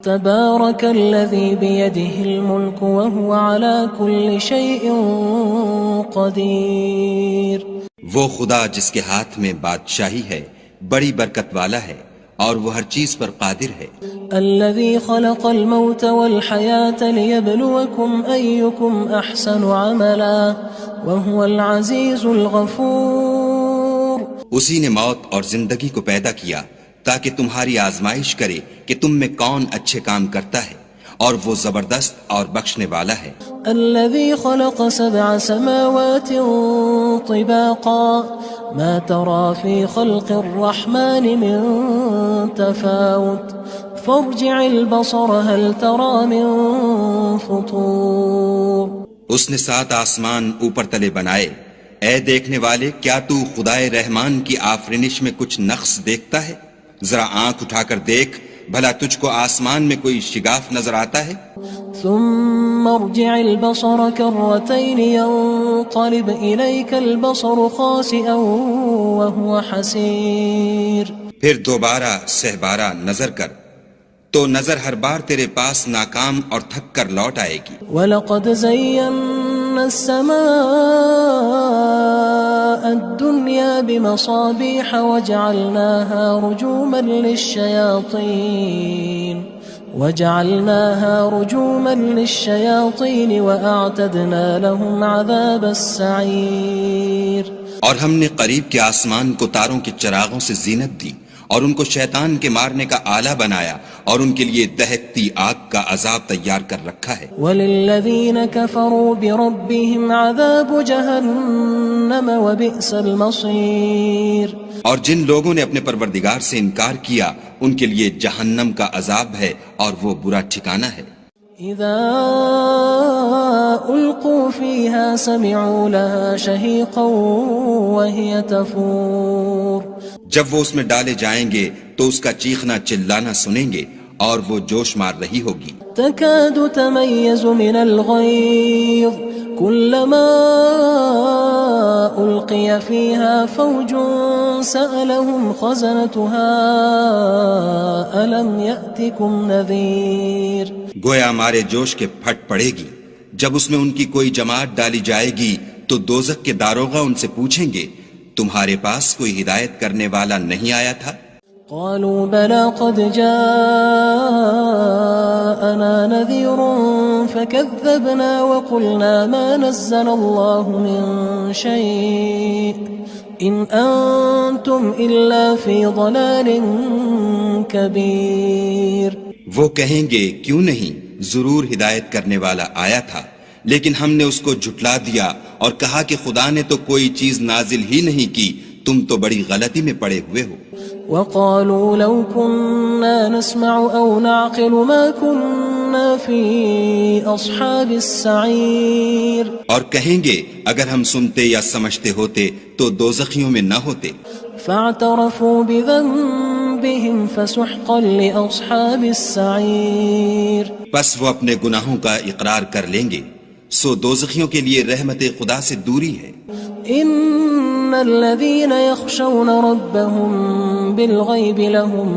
تبارك الذي بيده الملك وهو على كل شيء قدير. وہ خدا جس کے ہاتھ میں بادشاہی ہے بڑی برکت والا ہے اور وہ ہر چیز پر قادر ہے. الذي خلق الموت والحياة ليبلوكم أيكم أحسن عملا وهو العزيز الغفور. اسی نے موت اور زندگی کو پیدا کیا تاکہ تمہاری آزمائش کرے کہ تم میں کون اچھے کام کرتا ہے اور وہ زبردست اور بخشنے والا ہے. الذي خلق 7 سماوات طباقا ما ترى في خلق الرحمن من تفاوت فارجع البصر هل ترى من فطور. اس نے 7 آسمان اوپر تلے بنائے. اے دیکھنے والے کیا تو خدائے رحمان کی آفرینش میں کچھ نقص دیکھتا ہے؟ ذرا آنکھ اٹھا کر دیکھ بھلا تجھ کو آسمان میں کوئی شگاف نظر آتا ہے؟ ثم ارجع البصر كرتين ينقلب إليك البصر خاسئا وهو حسير. پھر دوبارہ سہبارہ نظر کر تو نظر ہر بار تیرے پاس ناکام اور تھک کر لوٹ آئے گی. وَلَقَدْ زَيَّنَّا السَّمَاءَ الدُّنْيَا بِمَصَابِيحَ وَجَعَلْنَاهَا رُجُومًا لِلشَّيَاطِينِ وَأَعْتَدْنَا لَهُمْ عَذَابَ السَّعِيرِ. اور ہم نے قریب کے آسمان کو تاروں کے چراغوں سے زینت دی اور ان کو شیطان کے مارنے کا آلہ بنایا اور ان کے لیے دہکتی آگ کا عذاب تیار کر رکھا ہے. وَلِلَّذِينَ كَفَرُوا بِرَبِّهِمْ عَذَابُ جَهَنَّمَ وَبِئْسَ الْمَصِيرُ. اور جن لوگوں نے اپنے پروردگار سے انکار کیا ان کے لیے جہنم کا عذاب ہے اور وہ برا ٹھکانہ ہے. اذا القوا فيها سمعوا لها شهيقا وهي تفور. جب وہ اس میں ڈالے جائیں گے تو اس کا چیخنا چلانا سنیں گے اور وہ جوش مار رہی ہوگی. تكاد تميز من الغيظ كلما ألقي فيها فوج سألهم خزنتها ألم يأتكم نذير. گویا ہمارے جوش کے پھٹ پڑے گی جب اس میں ان کی کوئی جماعت ڈالی جائے گی تو دوزخ کے داروغہ ان سے پوچھیں گے تمہارے پاس کوئی ہدایت کرنے والا نہیں آیا تھا؟ قالوا بلى قد جاءنا نذير فكذبنا وقلنا ما نزل الله من شيء إن أنتم إلا في ضلال كبير. وہ کہیں گے کیوں نہیں ضرور ہدایت کرنے والا آیا تھا لیکن ہم نے اس کو جھٹلا دیا اور کہا کہ خدا نے تو کوئی چیز نازل ہی نہیں کی تم تو بڑی غلطی میں پڑے ہوئے ہو. وقالوا لو كنا نسمع أو نعقل ما كنا في أصحاب السعير. اور کہیں گے اگر ہم سنتے یا سمجھتے ہوتے تو دوزخیوں میں نہ ہوتے. فاعترفوا بذنبهم فسحقا لأصحاب السعير. پس وہ اپنے گناہوں کا اقرار کر لیں گے سو دوزخیوں کے لیے رحمت خدا سے دوری ہے. ان الذين يخشون ربهم بالغيب لهم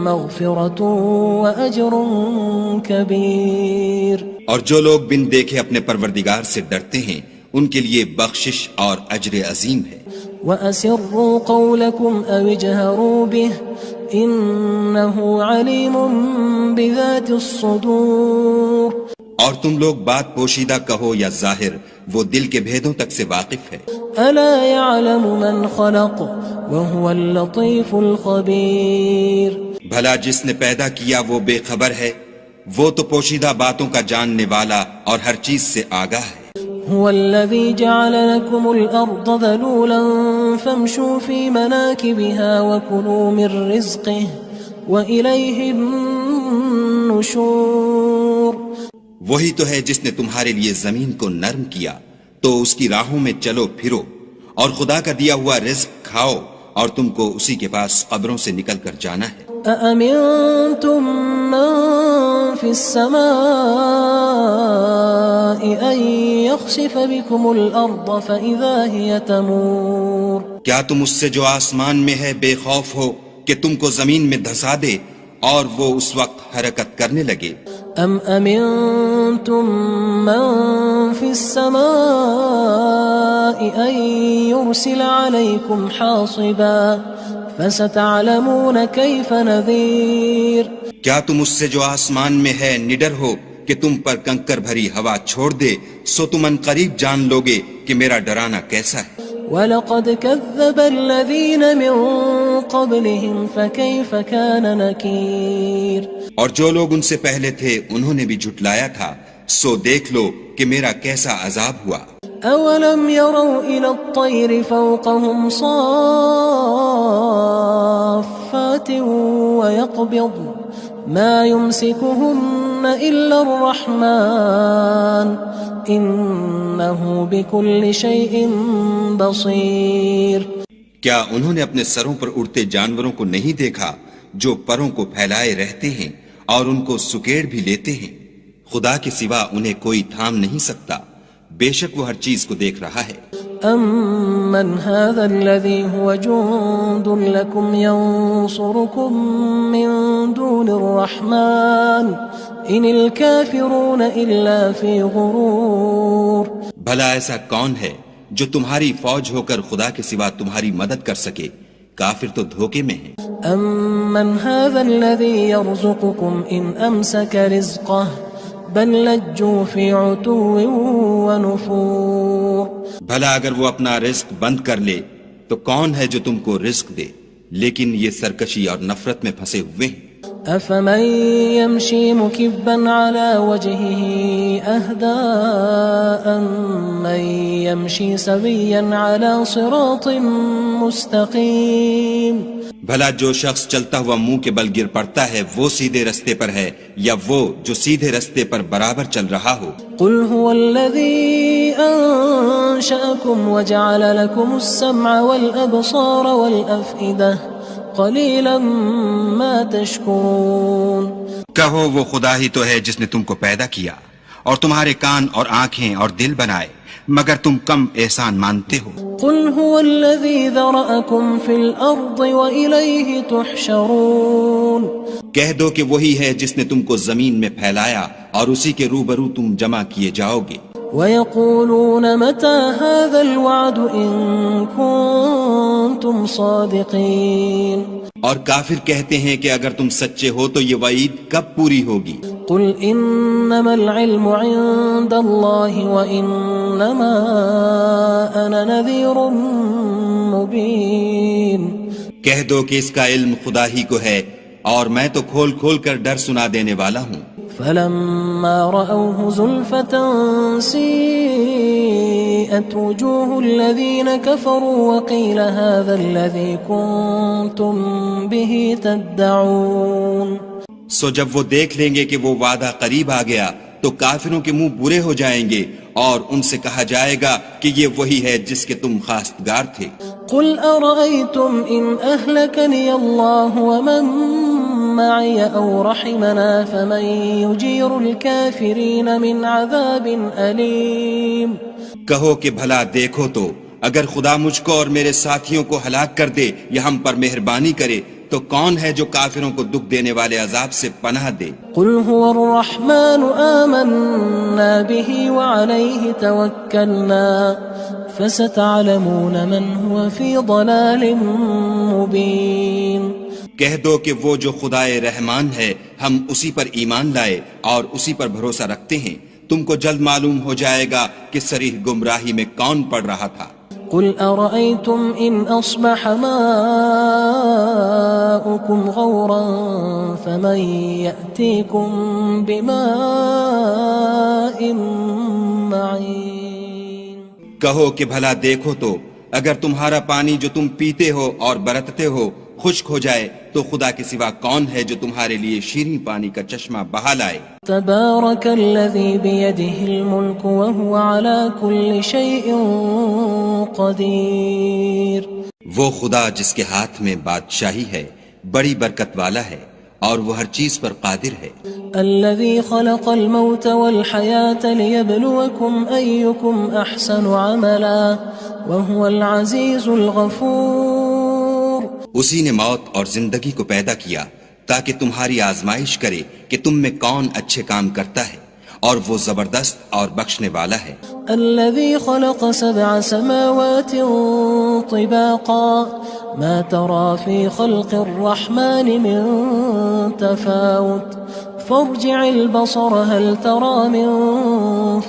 مغفرة واجر كبير. اور جو لوگ بن دیکھے اپنے پروردگار سے ڈرتے ہیں ان کے لیے بخشش اور اجر عظیم ہے. وَأَسِرُّوا قَوْلَكُمْ أَوِ اجْهَرُوا بِهِ إِنَّهُ عَلِيمٌ بِذَاتِ الصُّدُورِ. اور تم لوگ بات پوشیدہ کہو یا ظاہر وہ دل کے بھیدوں تک سے واقف ہے. أَلَا يَعْلَمُ مَنْ خَلَقَ وَهُوَ اللَّطِيفُ الْخَبِيرُ. بھلا جس نے پیدا کیا وہ بے خبر ہے وہ تو پوشیدہ باتوں کا جاننے والا اور ہر چیز سے آگاہ ہے. هو الذي جعل لكم الأرض ذلولا فامشوا في مناكبها وكلوا من رزقه وإليه النشور. وہی تو ہے جس نے تمہارے لیے زمین کو نرم کیا تو اس کی راہوں میں چلو پھرو اور خدا کا دیا ہوا رزق کھاؤ اور تم کو اسی کے پاس قبروں سے نکل کر جانا ہے. أأمنتم من في السماء أن يخسف بكم الأرض فإذا هي تمور. کیا تم اس سے جو آسمان میں ہے بے خوف ہو کہ تم کو زمین میں دھسا دے اور وہ اس وقت حرکت کرنے لگے. ام امنتم من في السماء ان يرسل عليكم حاصبا فستعلمون كيف نذير. کیا تم اس سے جو آسمان میں ہے نڈر ہو کہ تم پر کنکر بھری ہوا چھوڑ دے؟ سو تم ان قریب جان لوگے کہ میرا ڈرانا کیسا ہے. وَلَقَدْ كَذَّبَ الَّذِينَ مِن قَبْلِهِمْ فَكَيْفَ كَانَ نَكِيرٌ. اور جو لوگ ان سے پہلے تھے انہوں نے بھی جھٹلایا تھا، سو دیکھ لو کہ میرا کیسا عذاب ہوا. أَوَلَمْ يَرَوْا إِلَى الطَّيْرِ فَوْقَهُمْ صَافَّاتٍ وَيَقْبِضْنَ مَا يُمْسِكُهُنَّ إِلَّا الرَّحْمَنُ إِنَّهُ بِكُلِّ شَيْءٍ بَصِيرٌ. کیا انہوں نے اپنے سروں پر اڑتے جانوروں کو نہیں دیکھا جو پروں کو پھیلائے رہتے ہیں اور ان کو سکیڑ بھی لیتے ہیں؟ خدا کے سوا انہیں کوئی تھام نہیں سکتا، بے شک وہ ہر چیز کو دیکھ رہا ہے. أَمَّنْ هَذَا الَّذِي هُوَ جُندٌ لَكُمْ يَنصُرُكُم مِّن دُونِ الرَّحْمَنِ إِنِ الْكَافِرُونَ إِلَّا فِي غُرُورٍ. بھلا ایسا کون ہے جو تمہاری فوج ہو کر خدا کے سوا تمہاری مدد کر سکے؟ کافر تو دھوکے میں ہیں. أَمَّنْ هَذَا الَّذِي يَرْزُقُكُمْ إِنْ أَمْسَكَ رِزْقَهُ بَلْ لَجُّوا فِي عُتُوٍّ وَنُفُورٍ. بھلا اگر وہ اپنا رزق بند کر لے تو کون ہے جو تم کو رزق دے؟ لیکن یہ سرکشی اور نفرت میں پھنسے ہوئے ہیں. أَفَمَن يَمْشِي مُكِبًّا عَلَى وَجْهِهِ أَهْدَىٰ أَمَّن يَمْشِي سَوِيًّا عَلَى صِرَاطٍ مُّسْتَقِيمٍ. بھلا جو شخص چلتا ہوا منہ کے بل گر پڑتا ہے وہ سیدھے رستے پر ہے یا وہ جو سیدھے رستے پر برابر چل رہا ہو؟ قُلْ هُوَ الَّذِي أَنشَأَكُمْ وَجَعَلَ لَكُمُ السَّمْعَ وَالْأَبْصَارَ وَالْأَفْئِدَةَ قَلِيلًا مَا تَشْكُرُونَ. کہو وہ خدا ہی تو ہے جس نے تم کو پیدا کیا اور تمہارے کان اور آنکھیں اور دل بنائے، مگر تم کم احسان مانتے ہو. قُلْ هُوَ الَّذِي ذَرَأَكُمْ فِي الْأَرْضِ وَإِلَيْهِ تُحْشَرُونَ. کہہ دو کہ وہی ہے جس نے تم کو زمین میں پھیلایا اور اسی کے روبرو تم جمع کیے جاؤ گے. وَيَقُولُونَ مَتَى هَذَا الْوَعْدُ إِن كُنتُمْ صَادِقِينَ. اور کافر کہتے ہیں کہ اگر تم سچے ہو تو یہ وعید کب پوری ہوگی؟ قُلْ إِنَّمَا الْعِلْمُ عِندَ اللَّهِ وَإِنَّمَا أَنَا نَذِيرٌ مُّبِينٌ. کہہ دو کہ اس کا علم خدا ہی کو ہے اور میں تو کھول کھول کر ڈر سنا دینے والا ہوں. فَلَمَّا رَأَوْهُ زُلْفَةً سِيئَتْ وُجُوهُ الَّذِينَ كَفَرُوا وَقِيلَ هَذَا الَّذِي كُنتُم بِهِ تَدَّعُونَ. سو جب وہ دیکھ لیں گے کہ وہ وعدہ قریب آ گیا تو کافروں کے منہ برے ہو جائیں گے اور ان سے کہا جائے گا کہ یہ وہی ہے جس کے تم خواستگار تھے. قُلْ أَرَأَيْتُمْ إِنْ أَهْلَكَنِيَ اللَّهُ وَمَن مَّعِيَ أَوْ رَحِمَنَا فَمَن يُجِيرُ الْكَافِرِينَ مِنْ عَذَابٍ أَلِيمٍ. کہو کہ بھلا دیکھو تو اگر خدا مجھ کو اور میرے ساتھیوں کو ہلاک کر دے یا ہم پر مہربانی کرے تو کون ہے جو کافروں کو دکھ دینے والے عذاب سے پناہ دے؟ قُلْ هُوَ الرَّحْمَنُ آمَنَّا بِهِ وَعَلَيْهِ تَوَكَّلْنَا فَسَتَعْلَمُونَ مَنْ هُوَ فِي ضَلَالٍ مُّبِينٍ. کہہ دو کہ وہ جو خدائے رحمان ہے ہم اسی پر ایمان لائے اور اسی پر بھروسہ رکھتے ہیں، تم کو جلد معلوم ہو جائے گا کہ صریح گمراہی میں کون پڑ رہا تھا. قُلْ أَرَأَيْتُمْ إِنْ أَصْبَحَ مَاؤُكُمْ غَوْرًا فَمَن يَأْتِيكُم بِمَاءٍ مَّعِينٍ. کہو کہ بھلا دیکھو تو اگر تمہارا پانی جو تم پیتے ہو اور برتتے ہو خشک ہو جائے تو خدا کے سوا کون ہے جو تمہارے لیے شیریں پانی کا چشمہ بہا لائے؟ تبارک الذی بیدہ الملک وہو علی کل شیء قدیر. وہ خدا جس کے ہاتھ میں بادشاہی ہے بڑی برکت والا ہے اور وہ ہر چیز پر قادر ہے. الذي خلق الموت والحياة ليبلوكم أيكم أحسن عملا وهو العزيز الغفور. اسی نے موت اور زندگی کو پیدا کیا تاکہ تمہاری آزمائش کرے کہ تم میں کون اچھے کام کرتا ہے، اور وہ زبردست اور بخشنے والا ہے۔ الذي خلق 7 سماوات طباقا ما ترى في خلق الرحمن من تفاوت فارجع البصر هل ترى من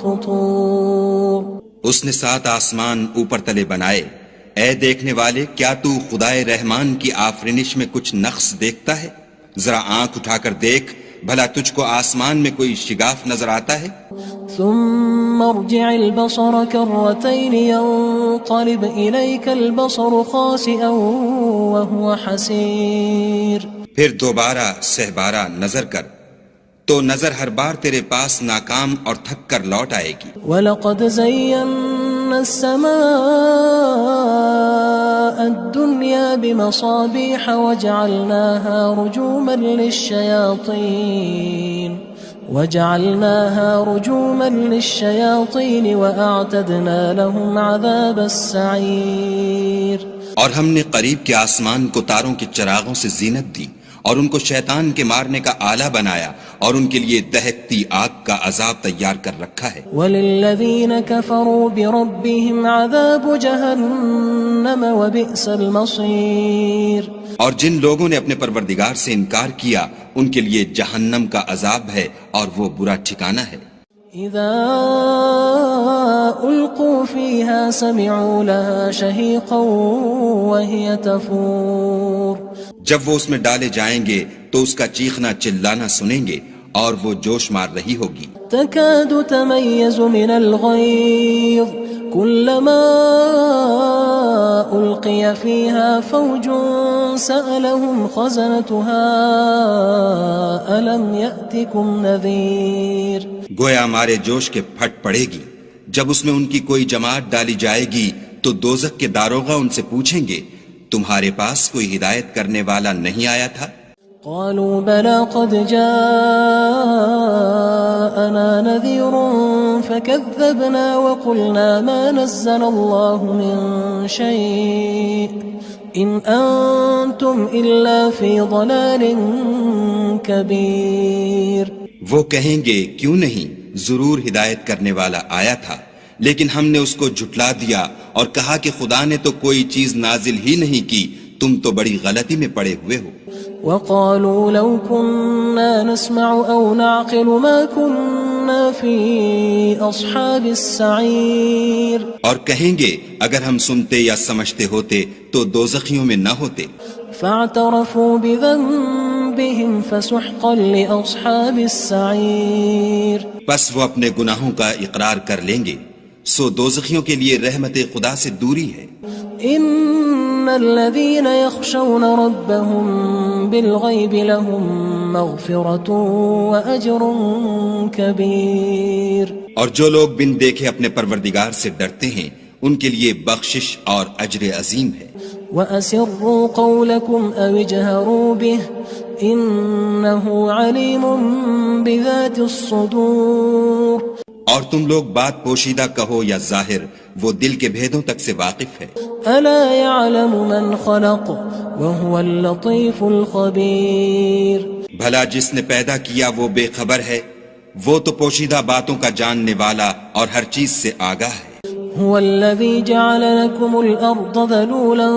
فطور۔ اس نے 7 آسمان اوپر تلے بنائے، اے دیکھنے والے کیا تو خدائے رحمان کی آفرینش میں کچھ نقص دیکھتا ہے؟ ذرا آنکھ اٹھا کر دیکھ، بھلا تجھ کو آسمان میں کوئی شگاف نظر آتا ہے؟ ثم ارجع البصر كرتين ينقلب إليك البصر خاسئا وهو حسير۔ پھر دوبارہ سہبارہ نظر کر تو نظر ہر بار تیرے پاس ناکام اور تھک کر لوٹ آئے گی۔ وَلَقَدْ زَيَّنَّا السَّمَاءَ الدُّنْيَا بِمَصَابِيحَ وَجَعَلْنَاهَا رُجُومًا لِلشَّيَاطِينِ وَأَعْتَدْنَا لَهُمْ عَذَابَ السَّعِيرِ۔ اور ہم نے قریب کے آسمان کو تاروں کے چراغوں سے زینت دی، اور ان کو شیطان کے مارنے کا آلہ بنایا، اور ان کے لیے دہکتی آگ کا عذاب تیار کر رکھا ہے۔ وَلِلَّذِينَ كَفَرُوا بِرَبِّهِمْ عَذَابُ جَهَنَّمَ وَبِئْسَ الْمَصِيرُ۔ اور جن لوگوں نے اپنے پروردگار سے انکار کیا ان کے لیے جہنم کا عذاب ہے، اور وہ برا ٹھکانہ ہے۔ اذا القوا فيها سمعوا لها شهيقا وهي تفور۔ جب وہ اس میں ڈالے جائیں گے تو اس کا چیخنا چلانا سنیں گے، اور وہ جوش مار رہی ہوگی۔ تكاد تميز من الغيظ كلما ألقي فيها فوج سألهم خزنتها ألم يأتكم نذير۔ گویا مارے جوش کے پھٹ پڑے گی، جب اس میں ان کی کوئی جماعت ڈالی جائے گی تو دوزخ کے داروغہ ان سے پوچھیں گے تمہارے پاس کوئی ہدایت کرنے والا نہیں آیا تھا؟ قالوا بلى قد جاءنا نذير فكذبنا وقلنا ما نزل الله من شيء إن أنتم إلا في ضلال كبير۔ وہ کہیں گے کیوں نہیں، ضرور ہدایت کرنے والا آیا تھا، لیکن ہم نے اس کو جھٹلا دیا اور کہا کہ خدا نے تو کوئی چیز نازل ہی نہیں کی، تم تو بڑی غلطی میں پڑے ہوئے ہو۔ وقالوا لو كنا نسمع أو نعقل ما كنا في أصحاب السعير۔ اور کہیں گے اگر ہم سنتے یا سمجھتے ہوتے تو دوزخیوں میں نہ ہوتے۔ فاعترفوا بذنبهم فسحقا لأصحاب السعير۔ پس وہ اپنے گناہوں کا اقرار کر لیں گے، سو دوزخیوں کے لیے رحمت خدا سے دوری ہے۔ ان الذين يخشون ربهم بالغيب لهم مغفرة واجر كبير۔ اور جو لوگ بن دیکھے اپنے پروردگار سے ڈرتے ہیں ان کے لیے بخشش اور اجر عظیم ہے۔ وَأَسِرُّوا قَوْلَكُمْ أَوِ اجْهَرُوا بِهِ إِنَّهُ عَلِيمٌ بِذَاتِ الصُّدُورِ۔ اور تم لوگ بات پوشیدہ کہو یا ظاہر، وہ دل کے بھیدوں تک سے واقف ہے۔ أَلَا يَعْلَمُ مَنْ خَلَقَ وَهُوَ اللَّطِيفُ الْخَبِيرُ۔ بھلا جس نے پیدا کیا وہ بے خبر ہے، وہ تو پوشیدہ باتوں کا جاننے والا اور ہر چیز سے آگاہ ہے۔ هو الذي جعل لكم الأرض ذلولا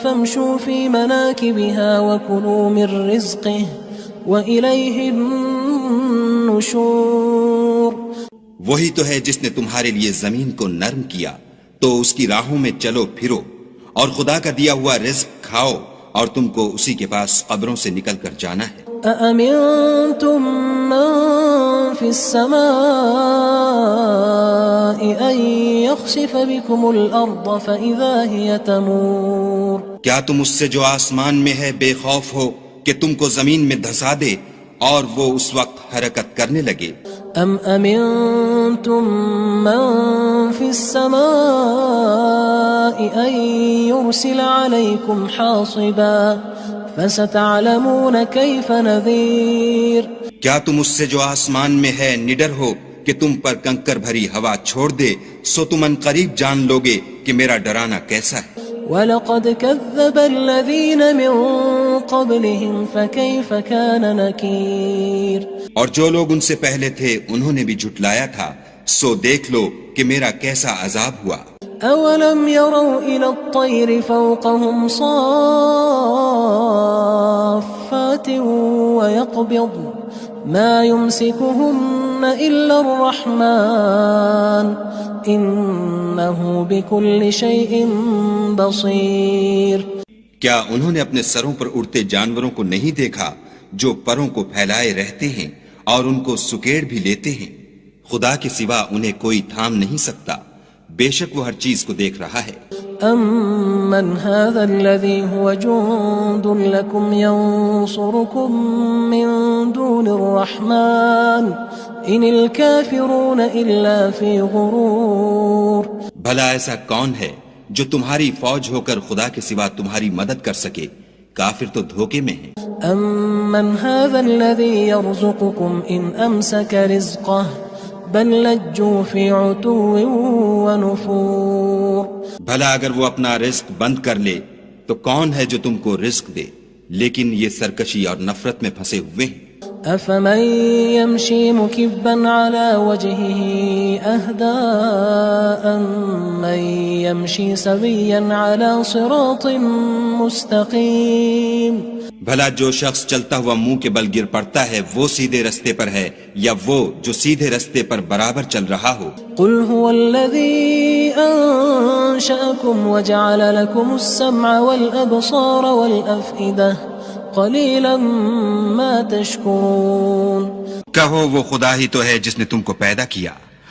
فامشوا في مناكبها وكلوا من رزقه وإليه النشور۔ وہی تو ہے جس نے تمہارے لیے زمین کو نرم کیا تو اس کی راہوں میں چلو پھرو، اور خدا کا دیا ہوا رزق کھاؤ، اور تم کو اسی کے پاس قبروں سے نکل کر جانا ہے۔ أأمنتم من في السماء أن يخسف بكم الأرض فإذا هي تمور۔ کیا تم اس سے جو آسمان میں ہے بے خوف ہو کہ تم کو زمین میں دھسا دے اور وہ اس وقت حرکت کرنے لگے؟ ام امنتم من في السماء ان يرسل عليكم حاصبا فستعلمون كيف نذير۔ کیا تم اس سے جو آسمان میں ہے نڈر ہو کہ تم پر کنکر بھری ہوا چھوڑ دے، سو تم ان قریب جان لوگے کہ میرا ڈرانا کیسا ہے۔ وَلَقَدْ كَذَّبَ الَّذِينَ مِن قبلهم فكيف كان نكير اور جو لوگ ان سے پہلے تھے انہوں نے بھی جھٹلایا تھا، سو دیکھ لو کہ میرا کیسا عذاب ہوا۔ أولم يروا إلى الطير فوقهم صافات ويقبض ما يمسكهن إلا الرحمن إنه بكل شيء بصير۔ کیا انہوں نے اپنے سروں پر اڑتے جانوروں کو نہیں دیکھا جو پروں کو پھیلائے رہتے ہیں اور ان کو سکیڑ بھی لیتے ہیں؟ خدا کے سوا انہیں کوئی تھام نہیں سکتا، بے شک وہ ہر چیز کو دیکھ رہا ہے۔ أَمَّنْ هَذَا الَّذِي هُوَ جُندٌ لَكُمْ يَنصُرُكُم مِّن دُونِ الرَّحْمَٰنِ إِنِ الْكَافِرُونَ إِلَّا فِي غُرُورٍ۔ بھلا ایسا کون ہے جو تمہاری فوج ہو کر خدا کے سوا تمہاری مدد کر سکے؟ کافر تو دھوکے میں ہیں۔ أَمَّنْ هَذَا الَّذِي يَرْزُقُكُمْ إِنْ أَمْسَكَ رِزْقَهُ بل لجوا فی عتو ونفور۔ بھلا اگر وہ اپنا رزق بند کر لے تو کون ہے جو تم کو رزق دے، لیکن یہ سرکشی اور نفرت میں پھنسے ہوئے ہیں۔ افمن يمشي مكبا على وجهه اهدى أمن يمشي سويا على صراط مستقيم۔ بھلا جو شخص چلتا ہوا منہ کے بل گر پڑتا ہے وہ سیدھے رستے پر ہے یا وہ جو سیدھے رستے پر برابر چل رہا ہو؟ قل هو الذي أنشأكم وجعل لكم السمع والأبصار والأفئدة قلیلا ما تشکرون۔ کہو وہ خدا ہی تو ہے جس نے تم کو پیدا کیا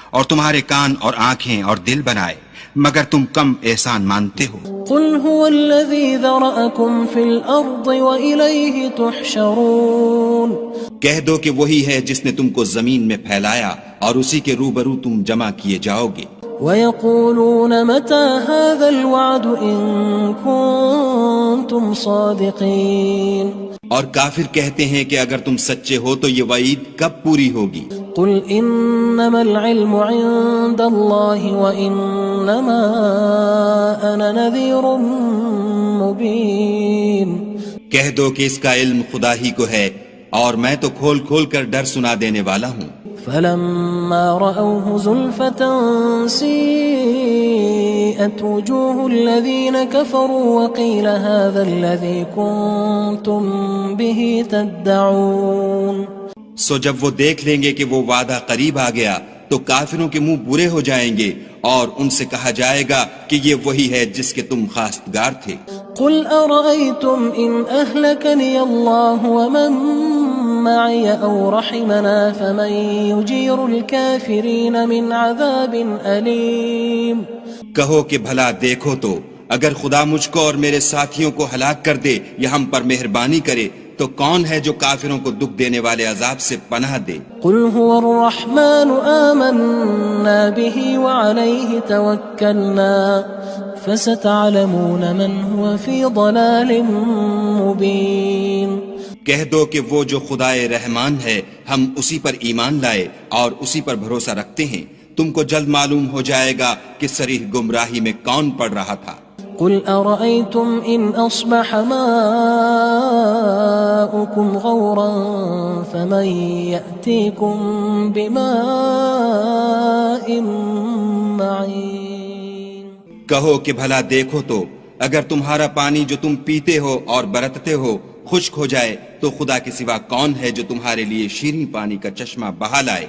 اور تمہارے کان اور آنکھیں اور دل بنائے، مگر تم کم احسان مانتے ہو۔ قل هو الذي ذرأكم في الأرض وإليه تحشرون۔ کہہ دو کہ وہی ہے جس نے تم کو زمین میں پھیلایا اور اسی کے روبرو تم جمع کیے جاؤ گے۔ وَيَقُولُونَ مَتَى هَذَا الْوَعْدُ إِن كُنتُمْ صَادِقِينَ۔ اور کافر کہتے ہیں کہ اگر تم سچے ہو تو یہ وعید کب پوری ہوگی؟ قُلْ إِنَّمَا الْعِلْمُ عِندَ اللَّهِ وَإِنَّمَا أَنَا نَذِيرٌ مُبِينٌ۔ کہہ دو کہ اس کا علم خدا ہی کو ہے اور میں تو کھول کھول کر ڈر سنا دینے والا ہوں۔ فلما رأوه زلفة سيئت وجوه الذين كفروا وقيل هذا الذي كنتم به تدعون۔ سو جب وہ دیکھ لیں گے کہ وہ وعدہ قریب آ گیا تو کافروں کے منہ برے ہو جائیں گے اور ان سے کہا جائے گا کہ یہ وہی ہے جس کے تم خواستگار تھے۔ قل أرأيتم إن أهلكني الله ومن معي أو رحمنا فمن يجير الكافرين من عذاب أليم۔ کہو کہ بھلا دیکھو تو اگر خدا مجھ کو اور میرے ساتھیوں کو ہلاک کر دے یا ہم پر مہربانی کرے تو کون ہے جو کافروں کو دکھ دینے والے عذاب سے پناہ دے؟ قل هو الرحمن آمنا به وعليه توكلنا فستعلمون من هو في ضلال مبين۔ کہہ دو کہ وہ جو خدائے رحمان ہے ہم اسی پر ایمان لائے اور اسی پر بھروسہ رکھتے ہیں، تم کو جلد معلوم ہو جائے گا کہ صریح گمراہی میں کون پڑ رہا تھا۔ قل أرأيتم إن أصبح ماؤكم غورا فمن يأتيكم بماء معين۔ کہو کہ بھلا دیکھو تو اگر تمہارا پانی جو تم پیتے ہو اور برتتے ہو خشک ہو جائے تو خدا کے سوا کون ہے جو تمہارے لیے شیریں پانی کا چشمہ بہا لائے؟